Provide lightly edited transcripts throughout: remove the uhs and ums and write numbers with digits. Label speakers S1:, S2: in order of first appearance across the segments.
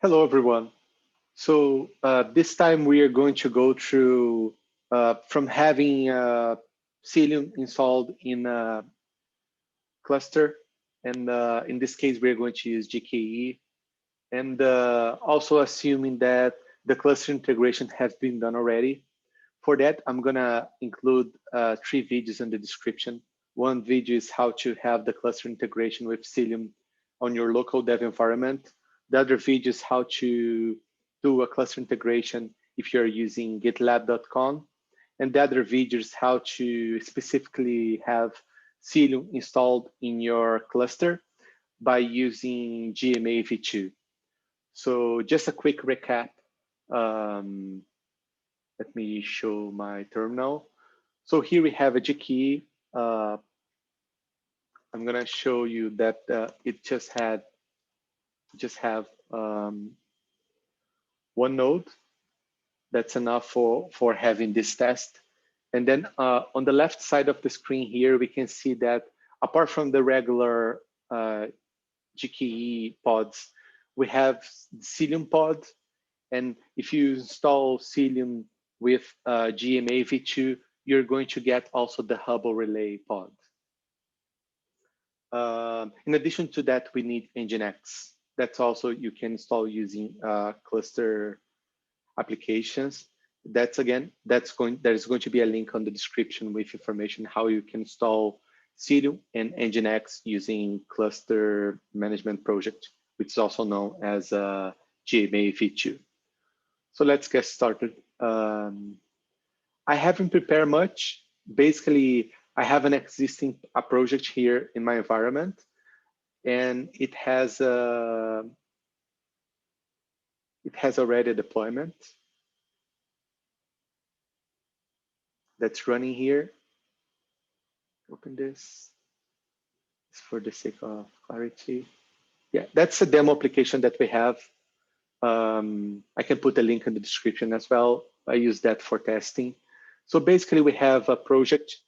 S1: Hello, everyone. So this time we are going to go through from having Cilium installed in a cluster, and in this case we're going to use GKE, and also assuming that the cluster integration has been done already. For that, I'm gonna include 3 videos in the description. One video is how to have the cluster integration with Cilium on your local dev environment. The other video is how to do a cluster integration if you're using gitlab.com. And the other video is how to specifically have Cilium installed in your cluster by using GMA v2. So just a quick recap. Let me show my terminal. So here we have a GKE. I'm gonna show you that it just have one node. That's enough for having this test. And then on the left side of the screen here, we can see that apart from the regular GKE pods, we have Cilium pod. And if you install Cilium with GMA v2, you're going to get also the Hubble relay pod. In addition to that, we need Nginx. That's also you can install using cluster applications. There's going to be a link on the description with information how you can install Cilium and Nginx using cluster management project, which is also known as GMA v2. So let's get started. I haven't prepared much. Basically, I have an existing project here in my environment, and it has already a deployment that's running here. Open this for the sake of clarity. Yeah, that's a demo application that we have. I can put a link in the description as well. I use that for testing. So basically, we have a project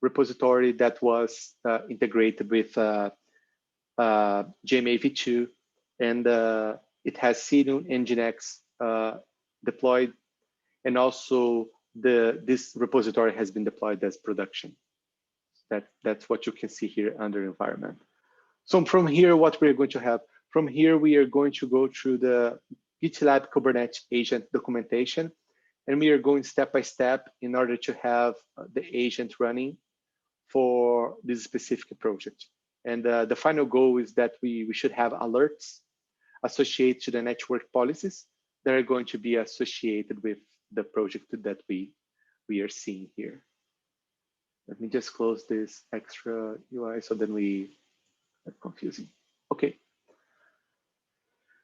S1: repository that was integrated with GMA v2, and it has Cilium and Nginx deployed, and also this repository has been deployed as production. That's what you can see here under environment. So from here, what we're going to have, from here, we are going to go through the GitLab Kubernetes agent documentation, and we are going step by step in order to have the agent running for this specific project. And the final goal is that we should have alerts associated to the network policies that are going to be associated with the project that we are seeing here. Let me just close this extra UI so then we are confusing. Okay.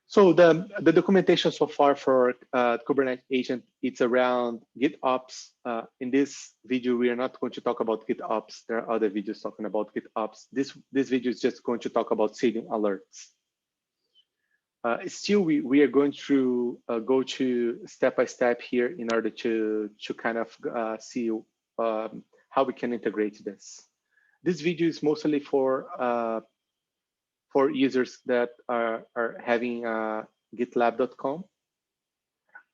S1: So the documentation so far for Kubernetes agent, it's around GitOps. In this video, we are not going to talk about GitOps. There are other videos talking about GitOps. This video is just going to talk about Cilium alerts. Still, we are going to go to step by step here in order to kind of see how we can integrate this. This video is mostly for users that are having gitlab.com.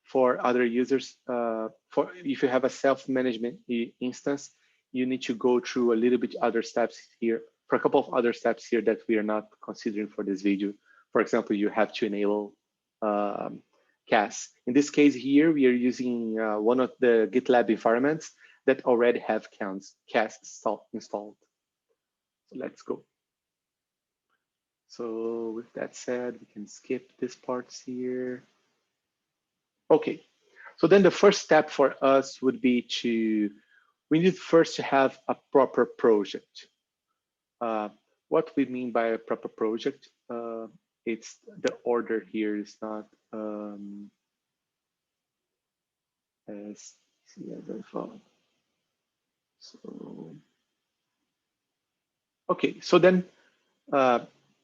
S1: For other users, if you have a self-management instance, you need to go through a little bit other steps here, for a couple of other steps here that we are not considering for this video. For example, you have to enable CAS. In this case here, we are using one of the GitLab environments that already have CAS installed. So let's go. So with that said, we can skip this part here. Okay, so then the first step for us would be we need first to have a proper project. What we mean by a proper project, it's the order here is not as easy as I thought. So, okay, so then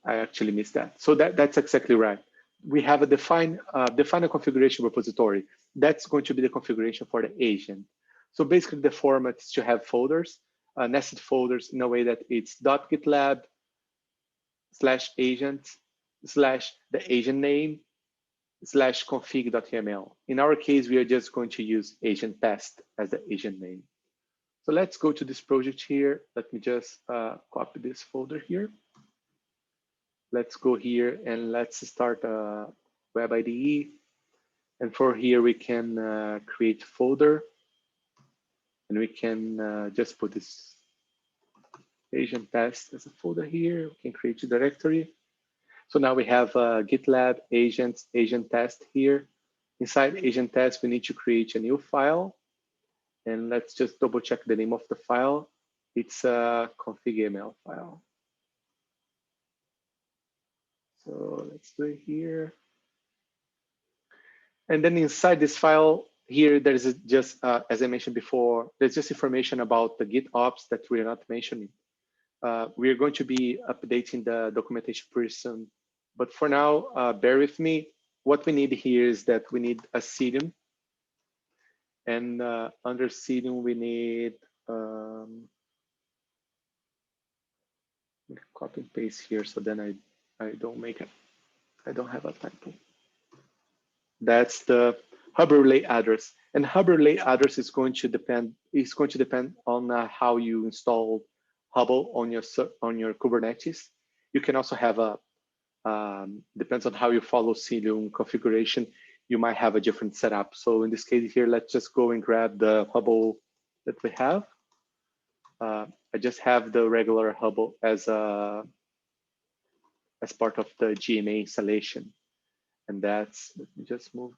S1: I actually missed that. So that's exactly right. We have a defined configuration repository. That's going to be the configuration for the agent. So basically the format is to have folders, nested folders in a way that it's .gitlab/agent/ the agent name, /config.yml. In our case, we are just going to use agent test as the agent name. So let's go to this project here. Let me just copy this folder here. Let's go here and let's start a web IDE. And for here, we can create a folder. And we can just put this agent test as a folder here. We can create a directory. So now we have GitLab agents, agent test here. Inside agent test, we need to create a new file. And let's just double check the name of the file. It's a config.yml file. So let's do it here. And then inside this file here, there's just, as I mentioned before, there's just information about the Git ops that we're not mentioning. We are going to be updating the documentation pretty soon. But for now, bear with me. What we need here is that we need a Cilium. And under Cilium, we need copy and paste here. So then I don't make it. I don't have a typo. That's the hub relay address. And hub relay address is going to depend on how you install Hubble on your Kubernetes. You can also have a depends on how you follow Cilium configuration. You might have a different setup. So in this case here, let's just go and grab the Hubble that we have. I just have the regular Hubble as part of the GMA installation. And that's, let me just move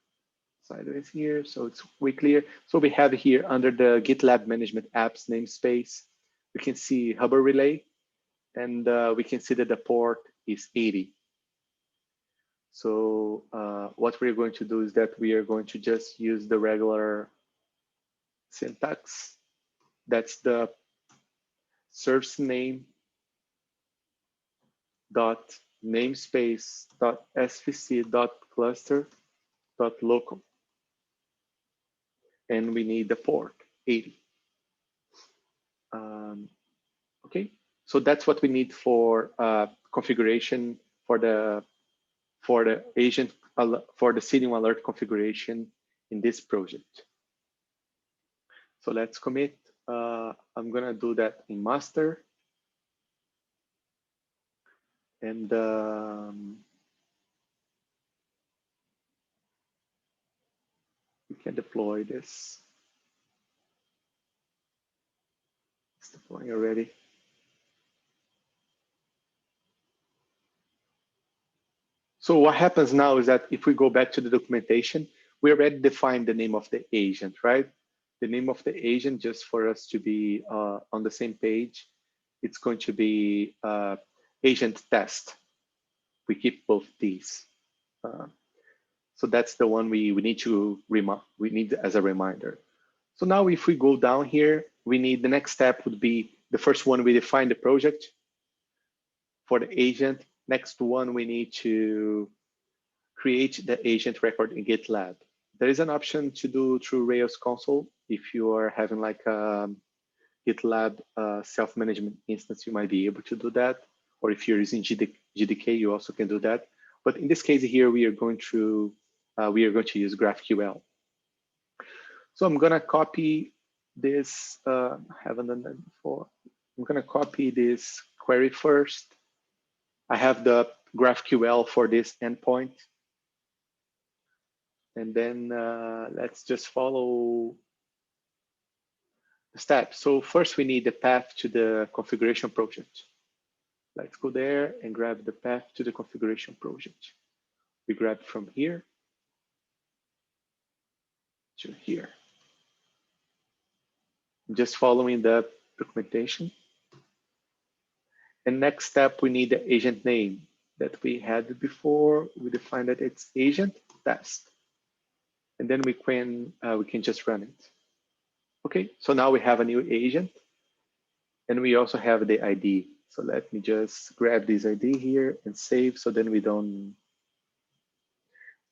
S1: sideways here so it's way clear. So we have here under the GitLab Management Apps namespace, we can see Hubble Relay, and we can see that the port is 80. So what we're going to do is that we are going to just use the regular syntax. That's the service name dot namespace dot svc dot cluster dot local, and we need the port 80. Okay, so that's what we need for configuration for the agent for the Cilium alert configuration in this project. So let's commit. I'm gonna do that in master, and we can deploy this. It's deploying already. So what happens now is that if we go back to the documentation, we already defined the name of the agent, right? The name of the agent, just for us to be on the same page, it's going to be agent test. We keep both these. So that's the one we need as a reminder. So now if we go down here, we need the next step would be the first one, we define the project for the agent. Next one, we need to create the agent record in GitLab. There is an option to do through Rails console. If you are having like a GitLab self-management instance, you might be able to do that. Or if you're using JDK, you also can do that. But in this case here, we are going to use GraphQL. So I'm gonna copy this. I haven't done that before. I'm gonna copy this query first. I have the GraphQL for this endpoint. And then let's just follow the steps. So first we need the path to the configuration project. Let's go there and grab the path to the configuration project. We grab from here to here. Just following the documentation. And next step, we need the agent name that we had before. We defined that it's agent test. And then we can just run it. Okay, so now we have a new agent, and we also have the ID. So let me just grab this ID here and save, so then we don't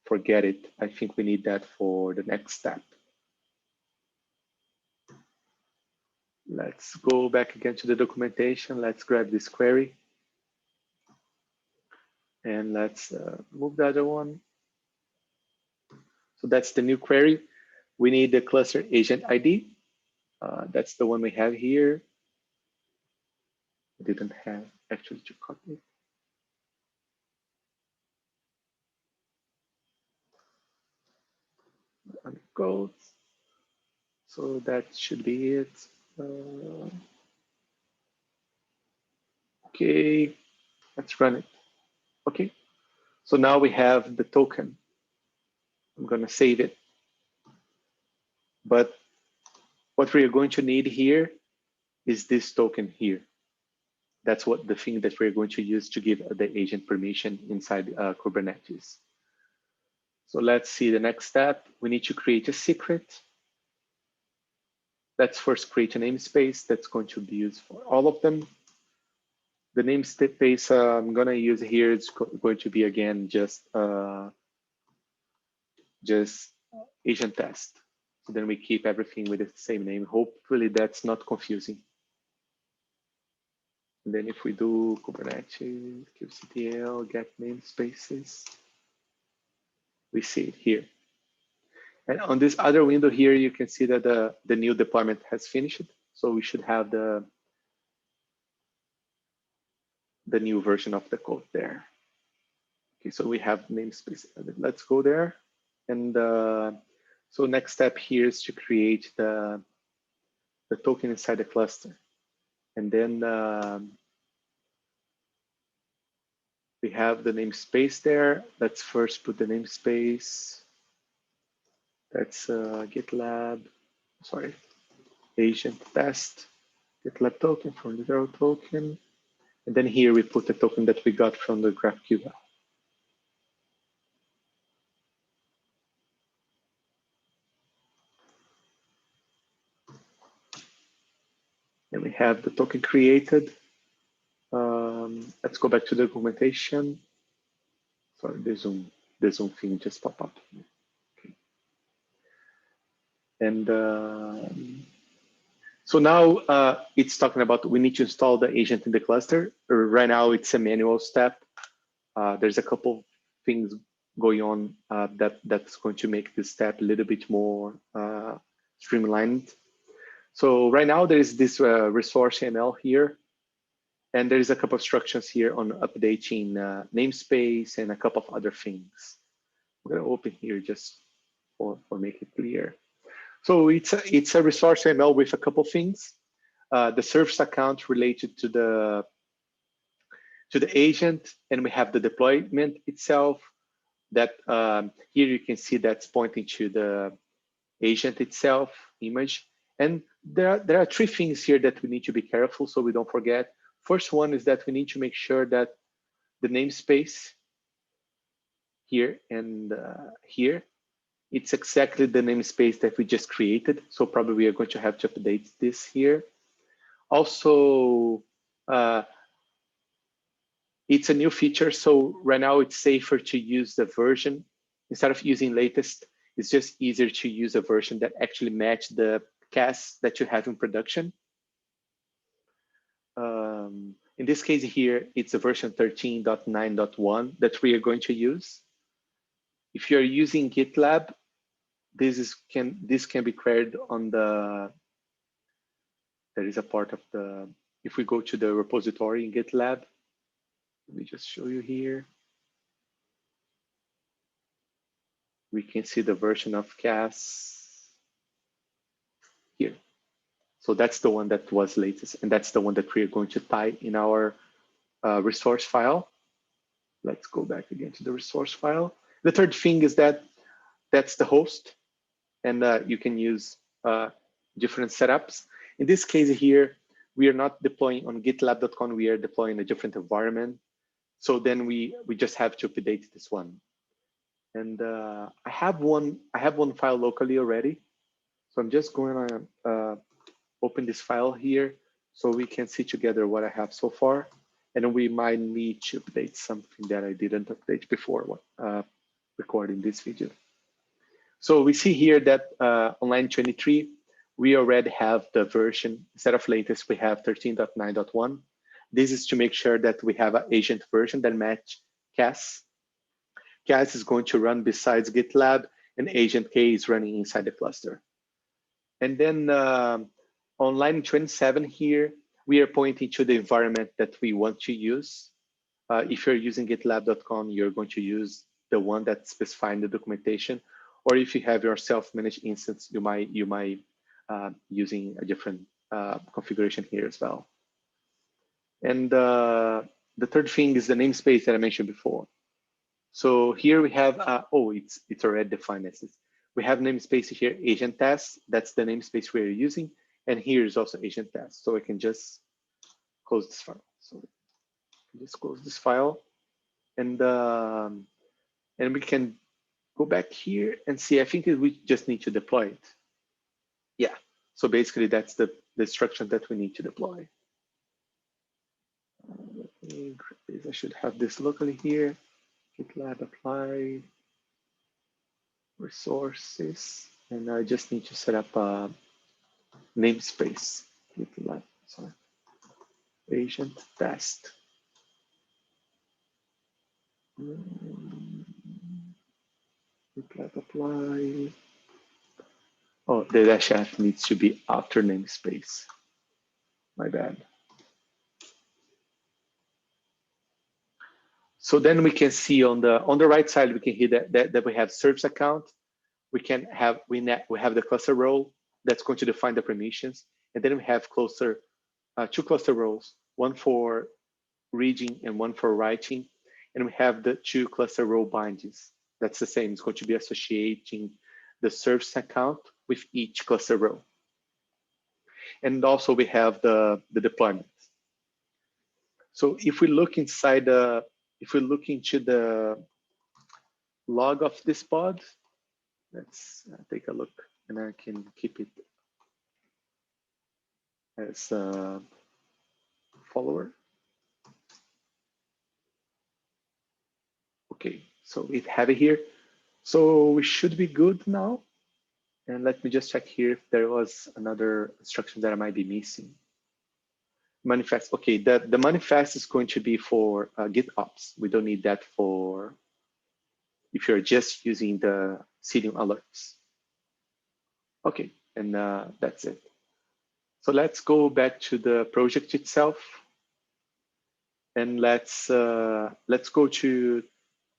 S1: forget it. I think we need that for the next step. Let's go back again to the documentation. Let's grab this query. And let's move the other one. So that's the new query. We need the cluster agent ID. That's the one we have here. I didn't have actually to copy it. And it goes. So that should be it. Okay, let's run it. Okay, so now we have the token. I'm going to save it. But what we are going to need here is this token here. That's what the thing that we're going to use to give the agent permission inside Kubernetes. So let's see the next step. We need to create a secret. Let's first create a namespace that's going to be used for all of them. The namespace I'm going to use here is going to be, again, just agent test. So then we keep everything with the same name. Hopefully that's not confusing. And then if we do Kubernetes, kubectl, get namespaces, we see it here. And on this other window here, you can see that the new deployment has finished. So we should have the new version of the code there. Okay, so we have namespace. Let's go there. And so next step here is to create the token inside the cluster. And then we have the namespace there. Let's first put the namespace. That's GitLab, sorry, agent test, GitLab token from the 0 token. And then here we put the token that we got from the GraphQL. And we have the token created. Let's go back to the documentation. Sorry, the Zoom thing just popped up. Okay. And so now it's talking about we need to install the agent in the cluster. Right now it's a manual step. There's a couple things going on that's going to make this step a little bit more streamlined. So right now there is this resource ML here, and there is a couple of instructions here on updating namespace and a couple of other things. I'm going to open here just for make it clear. So it's a resource ML with a couple of things. The service account related to the agent, and we have the deployment itself. That here you can see that's pointing to the agent itself image. And there are three things here that we need to be careful so we don't forget. First one is that we need to make sure that the namespace here and here, it's exactly the namespace that we just created. So probably we are going to have to update this here. Also, it's a new feature. So right now it's safer to use the version. Instead of using latest, it's just easier to use a version that actually match the casts that you have in production. In this case here, it's a version 13.9.1 that we are going to use. If you're using GitLab, this can be queried on the, there is a part of the, if we go to the repository in GitLab, let me just show you here. We can see the version of CAS here. So that's the one that was latest, and that's the one that we are going to tie in our resource file. Let's go back again to the resource file. The third thing is that that's the host, and you can use different setups. In this case here, we are not deploying on gitlab.com, we are deploying a different environment. So then we just have to update this one. And I have one file locally already. So I'm just going to open this file here so we can see together what I have so far. And we might need to update something that I didn't update before recording this video. So we see here that on line 23, we already have the version, instead of latest, we have 13.9.1. This is to make sure that we have an agent version that match CAS. CAS is going to run besides GitLab. and agent K is running inside the cluster. And then on line 27 here, we are pointing to the environment that we want to use. If you're using gitlab.com, you're going to use the one that's specified in the documentation. Or if you have your self-managed instance, you might using a different configuration here as well. And the third thing is the namespace that I mentioned before. So here we have, it's already defined as this. We have namespace here, agent test. That's the namespace we're using. And here is also agent test. So I can just close this file. So just close this file, and we can go back here and see. I think we just need to deploy it. Yeah. So basically, that's the instruction that we need to deploy. I should have this locally here. GitLab apply resources, and I just need to set up a namespace. GitLab, sorry, agent test. GitLab apply. Oh, the dash F needs to be after namespace. My bad. So then we can see on the right side, we can see that we have service account. We have the cluster role that's going to define the permissions, and then we have two cluster roles, one for reading and one for writing, and we have the two cluster role bindings. That's the same. It's going to be associating the service account with each cluster role. And also we have the deployment. So if we look inside if we look into the log of this pod, let's take a look, and I can keep it as a follower. Okay, so we have it here. So we should be good now. And let me just check here if there was another instruction that I might be missing. Manifest, okay, the manifest is going to be for GitOps. We don't need that for if you're just using the Cilium alerts. Okay, and that's it. So let's go back to the project itself, and let's go to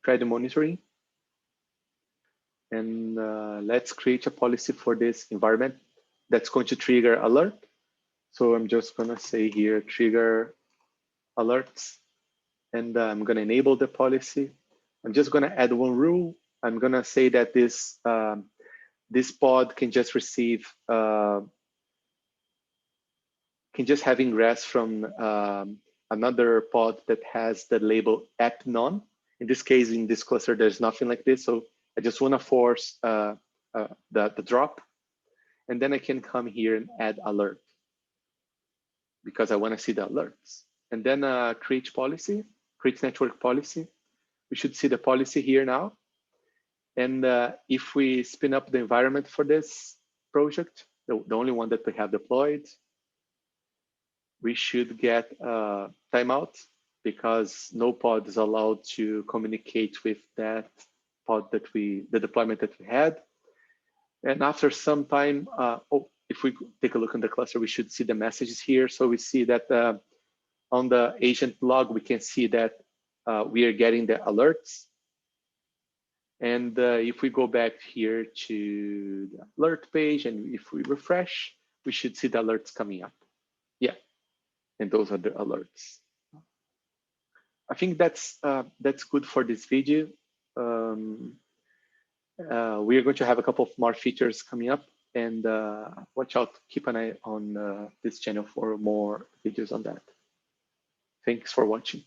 S1: try the monitoring, and let's create a policy for this environment that's going to trigger alert. So I'm just gonna say here, trigger alerts, and I'm gonna enable the policy. I'm just gonna add one rule. I'm gonna say that this pod can just receive, can just have ingress from another pod that has the label app none. In this case, in this cluster, there's nothing like this. So I just wanna force the drop, and then I can come here and add alert, because I want to see the alerts. And then create policy, create network policy. We should see the policy here now. And if we spin up the environment for this project, the only one that we have deployed, we should get a timeout, because no pod is allowed to communicate with that pod that the deployment that we had. And after some time, if we take a look in the cluster, we should see the messages here. So we see that on the agent log, we can see that we are getting the alerts. And if we go back here to the alert page, and if we refresh, we should see the alerts coming up. Yeah, and those are the alerts. I think that's good for this video. We are going to have a couple of more features coming up, and watch out, keep an eye on this channel for more videos on that. Thanks for watching.